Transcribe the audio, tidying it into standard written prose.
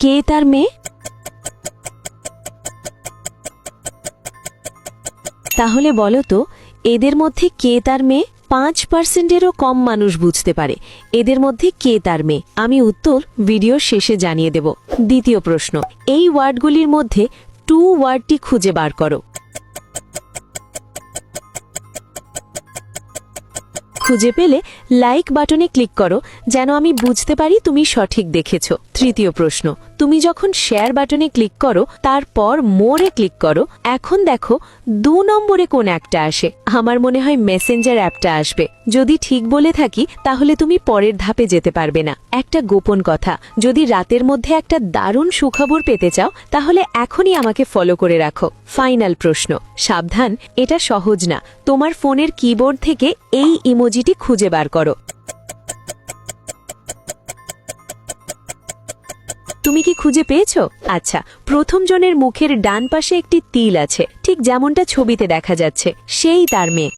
কে তার মেয়ে? তাহলে বলো তো, এদের মধ্যে কে তার মেয়ে? 5%-এরও কম মানুষ বুঝতে পারে এদের মধ্যে কে তার মেয়ে। আমি উত্তর ভিডিওর শেষে জানিয়ে দেব। দ্বিতীয় প্রশ্ন, এই ওয়ার্ডগুলির মধ্যে টু ওয়ার্ডটি খুঁজে বার করো। খুঁজে পেলে লাইক বাটনে ক্লিক করো, যেন আমি বুঝতে পারি তুমি সঠিক দেখেছো। তৃতীয় প্রশ্ন, তুমি যখন শেয়ার বাটনে ক্লিক করো তারপর মোরে ক্লিক করো, এখন দেখো 2 নম্বরে কোন একটা আসে। আমার মনে হয় মেসেঞ্জার অ্যাপটা আসবে। যদি ঠিক বলে থাকি তাহলে তুমি পরের ধাপে যেতে পারবে না। একটা গোপন কথা, যদি রাতের মধ্যে একটা দারুণ সুখবর পেতে চাও তাহলে এখনই আমাকে ফলো করে রাখো। ফাইনাল প্রশ্ন, সাবধান, এটা সহজ না। তোমার ফোনের কিবোর্ড থেকে এই ইমোজিটি খুঁজে বার করো। তুমি কি খুঁজে পেয়েছো? আচ্ছা, প্রথম জনের মুখের ডান পাশে একটি তিল আছে, ঠিক যেমনটা ছবিতে দেখা যাচ্ছে, সেই তার মেয়ে।